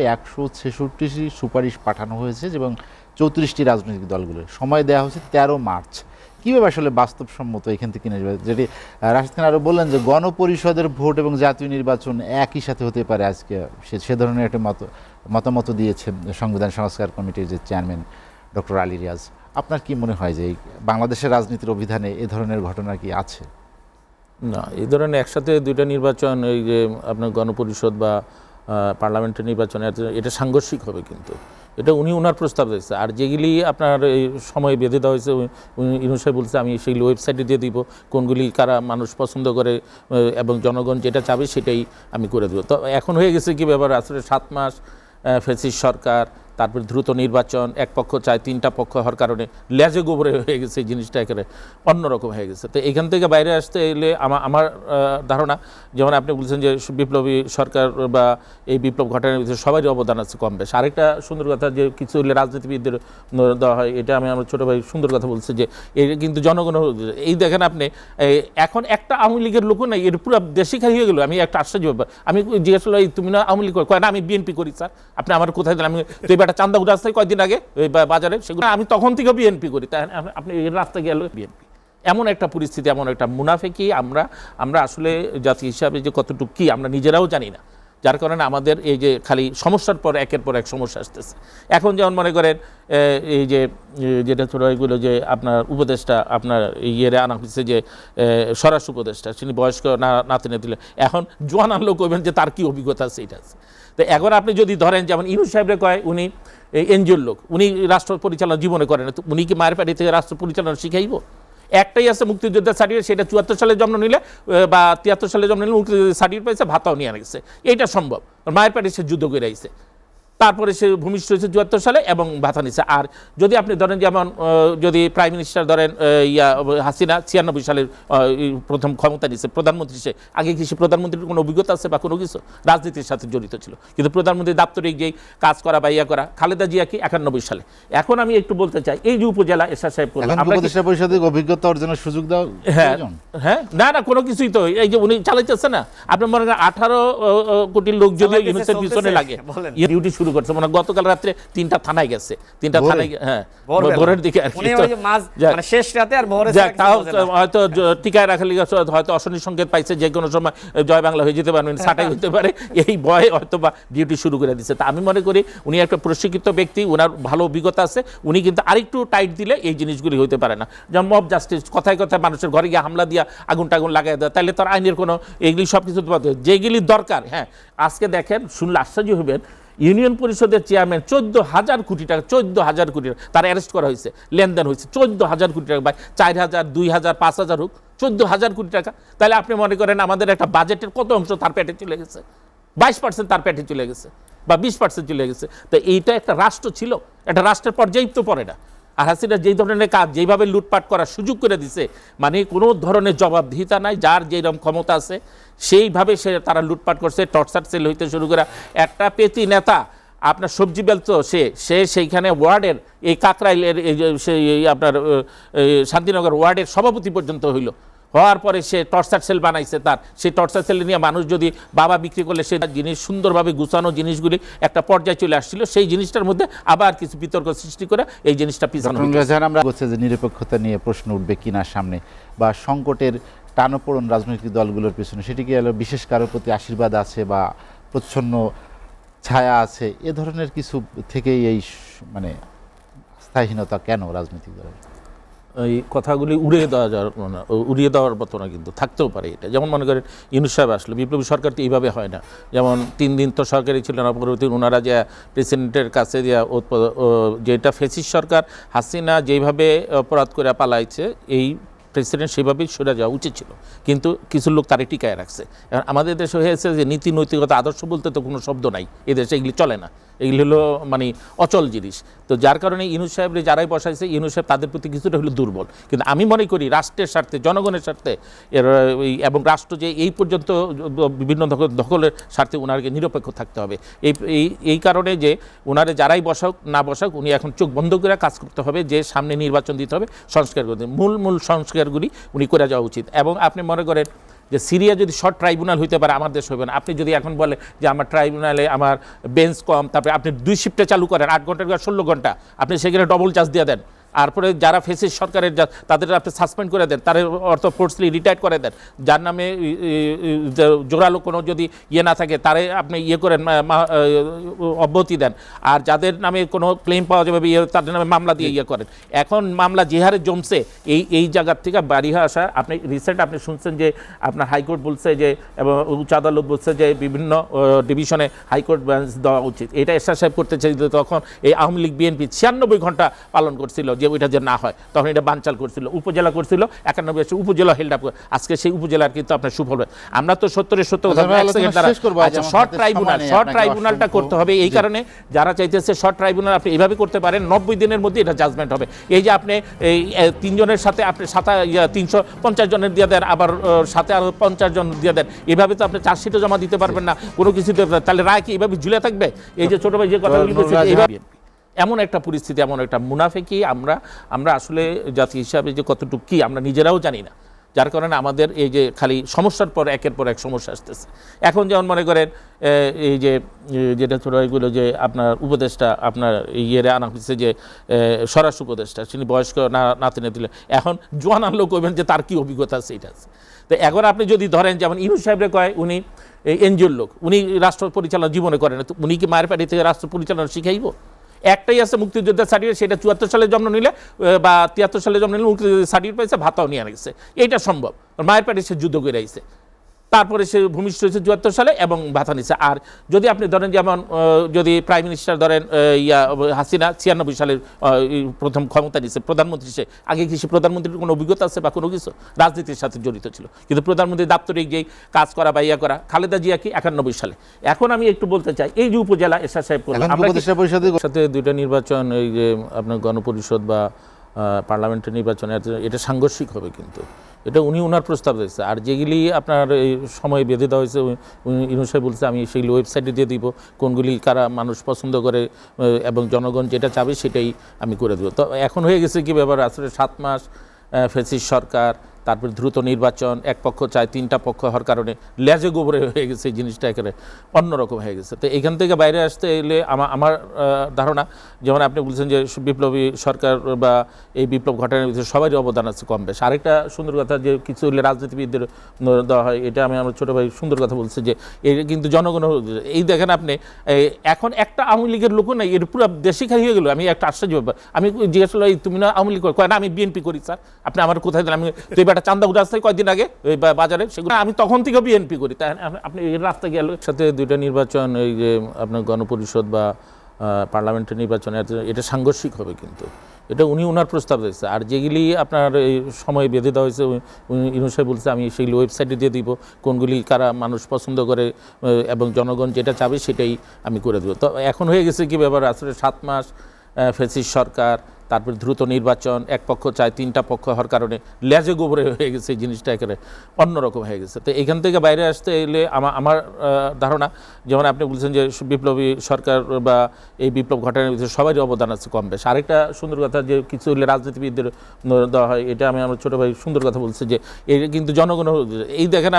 প্রায় 166টি সুপারিশ পাঠানো হয়েছে এবং 34টি রাজনৈতিক দলগুলোর সময় দেওয়া হয়েছে 13 মার্চ। কীভাবে আসলে বাস্তবসম্মত এখান থেকে কিনে যাবে? যেটি রাশিদ খান আরও বললেন যে গণপরিষদের ভোট এবং জাতীয় নির্বাচন একই সাথে হতে পারে। আজকে সে ধরনের একটা মতামত দিয়েছেন সংবিধান সংস্কার কমিটির যে চেয়ারম্যান ডক্টর আলী রিয়াজ। আপনার কি মনে হয় যে বাংলাদেশের রাজনীতির অভিধানে এ ধরনের ঘটনা কি আছে? না, এই ধরনের একসাথে দুইটা নির্বাচন, এই যে আপনার গণপরিষদ বা পার্লামেন্টের নির্বাচন, এটা সাংঘর্ষিক হবে, কিন্তু এটা উনি ওনার প্রস্তাব দিয়েছে। আর যেগুলি আপনার এই সময় বেঁধে দেওয়া হয়েছে, ইউনূস সাহেব বলছে আমি সেগুলি ওয়েবসাইটে দিয়ে দিব, কোনগুলি কারা মানুষ পছন্দ করে এবং জনগণ যেটা চাবে সেটাই আমি করে দেবো। তো এখন হয়ে গেছে কি ব্যাপার, আসলে 7 মাস ফ্যাসিস্ট সরকার, তারপর দ্রুত নির্বাচন, এক পক্ষ চায় 3টা পক্ষ হওয়ার কারণে লেজে গোবরে হয়ে গেছে এই জিনিসটা, একেবারে অন্যরকম হয়ে গেছে। তো এখান থেকে বাইরে আসতে এলে আমার ধারণা, যেমন আপনি বলছেন যে বিপ্লবী সরকার বা এই বিপ্লব ঘটানোর ভিতরে সবারই অবদান আছে কম বেশ। আরেকটা সুন্দর কথা যে কিছু রাজনীতিবিদদের দেওয়া হয়, এটা আমি আমার ছোটো ভাই সুন্দর কথা বলছে যে এটা কিন্তু জনগণ, এই দেখেন আপনি এখন একটা আওয়ামী লীগের লোকও নেই, এর পুরো দেশই খাই হয়ে গেলো। আমি একটা আশ্চর্য ব্যাপার, আমি জিজ্ঞাসা করলাম তুমি না আওয়ামী লীগ কয় না আমি বিএনপি করি। স্যার আপনি আমার কোথায় দেন? আমি একটা চান্দা রাস্তায় কয়েকদিন আগে ওই বাজারে, সেগুলো আমি তখন থেকে বিএনপি করি, তাই আপনি এই রাস্তায় গেল বিএনপি। এমন একটা পরিস্থিতি, এমন একটা মুনাফেকি আমরা আসলে জাতি হিসাবে যে কতটুকু কি আমরা নিজেরাও জানি না, যার কারণে আমাদের এই যে খালি সমস্যার পর একের পর এক সমস্যা আসতেছে। এখন যেমন মনে করেন এই যে যেটা ছোটো এগুলো যে আপনার উপদেষ্টা আপনার ইয়েরে আনা হচ্ছে যে স্বরাষ্ট্র উপদেষ্টা, তিনি বয়স্ক নাতি দিলে এখন জোয়ান আনলো কইবেন যে তার কি অভিজ্ঞতা আছে, এটা আছে। তো এখন আপনি যদি ধরেন যেমন ইউনূস সাহেবরে কয় উনি এনজিওর লোক, উনি রাষ্ট্র পরিচালনা জীবনে করেন, তো উনি কি মায়ের পেটে থেকে রাষ্ট্র পরিচালনা শিখাইব? একটাই আছে মুক্তিযোদ্ধার সার্টিফিকেট, সেটা 74 সালে জন্ম নিলে বা 73 সালে জন্ম নিলে মুক্তিযোদ্ধার সার্টিফিকেট পাইছে, ভাতাও নিয়ে গেছে, এইটা সম্ভব। মায়ের পেটে সে যুদ্ধ করে আইছে, তারপরে সে ভূমিষ্ঠ হয়েছে 74 সালে এবং ভাতা নিচ্ছে। আর যদি আপনি ধরেন যেমন যদি প্রাইম মিনিস্টার ধরেন হাসিনা 96 সালের প্রথম ক্ষমতা নিচ্ছে, প্রধানমন্ত্রী, সে আগে কি সে প্রধানমন্ত্রীর কোনো অভিজ্ঞতা আছে বা কোনো কিছু? রাজনীতির সাথে জড়িত ছিল, কিন্তু প্রধানমন্ত্রী দাপ্তরিক যেই কাজ করা বা ইয়া করা। খালেদা জিয়া কি 91 সালে। এখন আমি একটু বলতে চাই এই যে উপজেলা এরশাদ সাহেব উপদেষ্টা পরিষদে অভিজ্ঞতা অর্জনের সুযোগ দাও। হ্যাঁ না কোনো কিছুই তো এই যে উনি চালাইতেছে না। আপনি মনে করেন 18 কোটি লোক যদি ইউনূসের পিছনে লাগে ডিউটি শুরু করছে, মানে গতকাল রাত্রে 3টা থানায় গেছে, 3টা থানায়, হ্যাঁ ভোরের দিকে আর কি, শেষ রাতে আর ভোরে হয়তো টিকায় রাখার লিগে হয়তো অশনি সংকেত পাইছে, যে কোনো সময় জয় বাংলা হয়ে যেতে পারবেন, ছাটাই হতে পারে, এই ভয়ে হয়তো বা ডিউটি শুরু করে দিচ্ছে। তা আমি মনে করি উনি একটা প্রশিক্ষিত ব্যক্তি, ওনার ভালো অভিজ্ঞতা আছে, উনি কিন্তু আরেকটু টাইট দিলে এই জিনিসগুলি হইতে পারে না। যেমন মব জাস্টিস, কথায় কথায় মানুষের ঘরে গিয়ে হামলা দিয়া আগুন টাগুন লাগাই দেয়, তাহলে তার আইনের কোনো এগুলি সব কিছু যেগুলি দরকার। হ্যাঁ আজকে দেখেন শুনলে আশ্চর্য হবেন, ইউনিয়ন পরিষদের চেয়ারম্যান 14,000 কোটি টাকা, 14,000 কোটি টাকা তার অ্যারেস্ট করা হয়েছে, লেনদেন হয়েছে 14,000 কোটি টাকা, ভাই 4,000 2,000 5,000 হোক, 14,000 কোটি টাকা। তাহলে আপনি মনে করেন আমাদের একটা বাজেটের কত অংশ তার পেটে চলে গেছে? 22% তার পেটে চলে গেছে বা 20% চলে গেছে। তো এইটা একটা রাষ্ট্র ছিল, একটা রাষ্ট্রের পর্যায়ে তো পড়ে না। আর হাসিনা যেই ধরনের কাজ, যেইভাবে লুটপাট করার সুযোগ করে দিছে, মানে কোনো ধরনের জবাবদিহিতা নাই, যার যেরকম ক্ষমতা আছে সেইভাবে তারা লুটপাট করছে। টর্চার সেল হইতে শুরু করে একটা পেতি নেতা আপনার সবজি বেলতো, সে সেইখানে ওয়ার্ডের এই কাকরাইলের সেই আপনার শান্তিনগর ওয়ার্ডের সভাপতি পর্যন্ত হইল, হওয়ার পরে সে টর্চার সেল বানাইছে। তার সেই টর্চার সেল নিয়ে মানুষ যদি বাবা বিক্রি করলে সে জিনিস সুন্দরভাবে গুছানো জিনিসগুলি একটা পর্যায়ে চলে আসছিল, সেই জিনিসটার মধ্যে আবার কিছু বিতর্ক সৃষ্টি করে এই জিনিসটা পিছানো। আমরা বলছি যে নিরপেক্ষতা নিয়ে প্রশ্ন উঠবে কিনা সামনে, বা সংকটের টানাপোড়েন রাজনৈতিক দলগুলোর পিছনে, সেটি কি হলো বিশেষ কারোর প্রতি আশীর্বাদ আছে বা প্রচ্ছন্ন ছায়া আছে, এ ধরনের কিছু থেকেই এই মানে স্থায়ীহীনতা কেন রাজনৈতিক দলের? এই কথাগুলি উড়িয়ে দেওয়ার মতো না, কিন্তু থাকতেও পারে এটা। যেমন মনে করেন ইউনূস সাহেব আসলে বিপ্লবী সরকার তো এইভাবে হয় না। যেমন 3 দিন তো সরকারই ছিল না, পরবর্তী ওনারা যে প্রেসিডেন্টের কাছে যেটা ফ্যাসিস্ট সরকার হাসিনা যেইভাবে অপরাধ করে পালাইছে, এই প্রেসিডেন্ট সেভাবেই সরে যাওয়া উচিত ছিল, কিন্তু কিছু লোক তারে টিকায় রাখছে। আমাদের দেশে হয়েছে যে নীতি নৈতিকতা আদর্শ বলতে তো কোনো শব্দ নাই, এদেশে এগুলি চলে না, এগুলি হলো মানে অচল জিনিস। তো যার কারণে ইউনূস সাহেবরে যারাই বসাইছে, ইউনূস সাহেব তাদের প্রতি কিছুটা হলো দুর্বল। কিন্তু আমি মনে করি রাষ্ট্রের স্বার্থে, জনগণের স্বার্থে এবং রাষ্ট্র যে এই পর্যন্ত বিভিন্ন দখলের স্বার্থে ওনাকে নিরপেক্ষ থাকতে হবে। এই কারণে যে ওনারে যারাই বসাক না বসাক, উনি এখন চোখ বন্ধ করে কাজ করতে হবে, যে সামনে নির্বাচন দিতে হবে, সংস্কার করতে মূল সংস্কারগুলি উনি করে যাওয়া উচিত। এবং আপনি মনে করেন যে সিরিয়া যদি শর্ট ট্রাইব্যুনাল হইতে পারে আমার দেশ হবে না। আপনি যদি এখন বলে যে আমার ট্রাইব্যুনালে আমার বেঞ্চ কম, তারপরে আপনি 2 শিফটে চালু করেন, 8 ঘন্টার 16 ঘন্টা, আপনি সেখানে ডবল চার্জ দিয়ে দেন, তারপরে যারা ফেসিস সরকারের তাদের আপনি সাসপেন্ড করে দেন, তার অর্থ ফোর্সলি রিটায়ার করে দেন, যার নামে জোরালো কোনো যদি না থাকে তারে আপনি করেন, অব্যাহতি দেন, আর যাদের নামে কোনো ক্লেম পাওয়া যাবে তাদের নামে মামলা দিয়ে করেন। এখন মামলা যে হারে জমছে এই জায়গার থেকে বাড়ি আসা, আপনি রিসেন্ট আপনি শুনছেন যে আপনার হাইকোর্ট বলছে যে, এবং উচ্চ আদালত বলছে যে বিভিন্ন ডিভিশনে হাইকোর্ট বেঞ্চ দেওয়া উচিত। এটা এরশাদ সাহেব করতে চাইছিল, তখন এই আওয়ামী লীগ বিএনপি 96 ঘন্টা পালন করছিল যে ওইটা যে না হয়, তখন এটা বানচাল করছিল, উপজেলা করছিল 91 উপজেলা হেল্ড আপ। আজকে সেই উপজেলার কিন্তু আপনার সুফল হবে। আমরা তো 70 কথা শর্ট ট্রাইব্যুনালটা করতে হবে। এই কারণে যারা চাইতেছে শর্ট ট্রাইব্যুনাল আপনি এইভাবে করতে পারেন, 90 দিনের মধ্যে এটা জাজমেন্ট হবে। এই যে আপনি এই 3 জনের সাথে আপনি 350 জনের দিয়ে দেন, আবার সাথে আরো 50 জন দিয়ে দেন, এভাবে তো আপনি চার্জশিটও জমা দিতে পারবেন না, কোনো কিছু দিতে পারবেন না। তাহলে রায় কি এইভাবে ঝুলে থাকবে? এই যে ছোট ভাই যে কথাগুলি বলছে, এইভাবে এমন একটা পরিস্থিতি, এমন একটা মুনাফেকি আমরা আসলে জাতি হিসাবে যে কতটুকু কি আমরা নিজেরাও জানি না, যার কারণে আমাদের এই যে খালি সমস্যার পর একের পর এক সমস্যা আসতেছে। এখন যেমন মনে করেন এই যে যেটা ছোট ভাইগুলো যে আপনার উপদেষ্টা আপনার আনা হচ্ছে যে স্বরাষ্ট্র উপদেষ্টা, তিনি বয়স্ক নাতি দিলে, এখন জোয়ান আনলেও কইবেন যে তার কি অভিজ্ঞতা আছে এটা আছে। তো এখন আপনি যদি ধরেন যেমন ইউনূস সাহেবরে কয় উনি এনজিওর লোক, উনি রাষ্ট্র পরিচালনা জীবনে করেন, উনি কি মায়ের পাড়ি থেকে রাষ্ট্র পরিচালনা শিখাইব? একটাই আছে মুক্তিযোদ্ধার সার্টিফিকেট, সেটা 74 সালে জন্ম নিলে বা 73 সালে জন্ম নিলে মুক্তিযোদ্ধার সার্টিফিকেট পাইছে, ভাতাও নিয়ে গেছে, এইটা সম্ভব। মায়ের পাড়ি সে যুদ্ধ করে আইছে, তারপরে সে ভূমিষ্ঠ হয়েছে 74 সালে এবং ভাতা নিচ্ছে। আর যদি আপনি ধরেন যেমন যদি প্রাইম মিনিস্টার ধরেন হাসিনা 96 সালের প্রথম ক্ষমতা নিচ্ছে, প্রধানমন্ত্রী, সে আগে কি সে প্রধানমন্ত্রীর কোনো অভিজ্ঞতা আছে বা কোনো কিছু? রাজনীতির সাথে জড়িত ছিল, কিন্তু প্রধানমন্ত্রী দাপ্তরিক যেই কাজ করা বা করা। খালেদা জিয়া কি 91 সালে। এখন আমি একটু বলতে চাই এই যে উপজেলা এরশাদ সাহেব করলেন, আমরা সাথে 2টা নির্বাচন, এই যে আপনার গণপরিষদ বা পার্লামেন্টের নির্বাচন, এটা সাংঘর্ষিক হবে, কিন্তু এটা ওনার প্রস্তাব দিয়েছে। আর যেগুলি আপনার এই সময় বেঁধে দেওয়া হয়েছে, ইউনূস সাহেব বলছে আমি সেগুলি ওয়েবসাইটে দিয়ে দিব, কোনগুলি কারা মানুষ পছন্দ করে এবং জনগণ যেটা চাবে সেটাই আমি করে দেবো। তো এখন হয়ে গেছে কি ব্যাপার, আসলে 7 মাস ফ্যাসিস্ট সরকার, তারপর দ্রুত নির্বাচন, এক পক্ষ চায় 3টা পক্ষ হওয়ার কারণে লেজে গোবরে হয়ে গেছে এই জিনিসটা, একেবারে অন্যরকম হয়ে গেছে। তো এখান থেকে বাইরে আসতে এলে আমার ধারণা, যেমন আপনি বলছেন যে বিপ্লবী সরকার বা এই বিপ্লব ঘটানোর ভিতরে সবারই অবদান আছে কম বেশ। আরেকটা সুন্দর কথা যে কিছু রাজনীতিবিদদের দেওয়া হয়, এটা আমি আমার ছোটো ভাই সুন্দর কথা বলছে যে এই কিন্তু জনগণ, এই দেখেন আপনি এখন একটা আওয়ামী লীগের লোকও নাই, এর পুরো দেশই খাই হয়ে গেল। আমি একটা আশ্চর্য ব্যাপার, আমি জিজ্ঞেস করলাম তুমি না আওয়ামী লীগ কয় না আমি বিএনপি করি। স্যার আপনি আমার কোথায় দিলেন? আমি একটা চান্দা উঠে আসতে কয়েকদিন আগে ওই বাজারে, সেগুলো আমি তখন থেকে বিএনপি করি, তাই আপনি রাস্তায় গেল। সাথে 2টা নির্বাচন, এই যে আপনার গণপরিষদ বা পার্লামেন্টের নির্বাচন, এটা সাংঘর্ষিক হবে, কিন্তু এটা ওনার প্রস্তাব দিয়েছে। আর যেগুলি আপনার এই সময় বেঁধে দেওয়া হয়েছে, ইউনূস সাহেব বলছে আমি সেগুলি ওয়েবসাইটে দিয়ে দিব, কোনগুলি কারা মানুষ পছন্দ করে এবং জনগণ যেটা চাবে সেটাই আমি করে দেবো। তো এখন হয়ে গেছে কি ব্যাপার, আসলে 7 মাস ফ্যাসিস্ট সরকার, তারপর দ্রুত নির্বাচন, এক পক্ষ চায় 3টা পক্ষ হওয়ার কারণে লেজে গোবরে হয়ে গেছে এই জিনিসটা, একেবারে অন্যরকম হয়ে গেছে। তো এখান থেকে বাইরে আসতে এলে আমার ধারণা, যেমন আপনি বলছেন যে বিপ্লবী সরকার বা এই বিপ্লব ঘটানোর ভিতরে সবারই অবদান আছে কম বেশ। আরেকটা সুন্দর কথা যে কিছু রাজনীতিবিদদের দেওয়া হয়, এটা আমি আমার ছোটো ভাই সুন্দর কথা বলছে যে এই কিন্তু জনগণ, এই দেখেন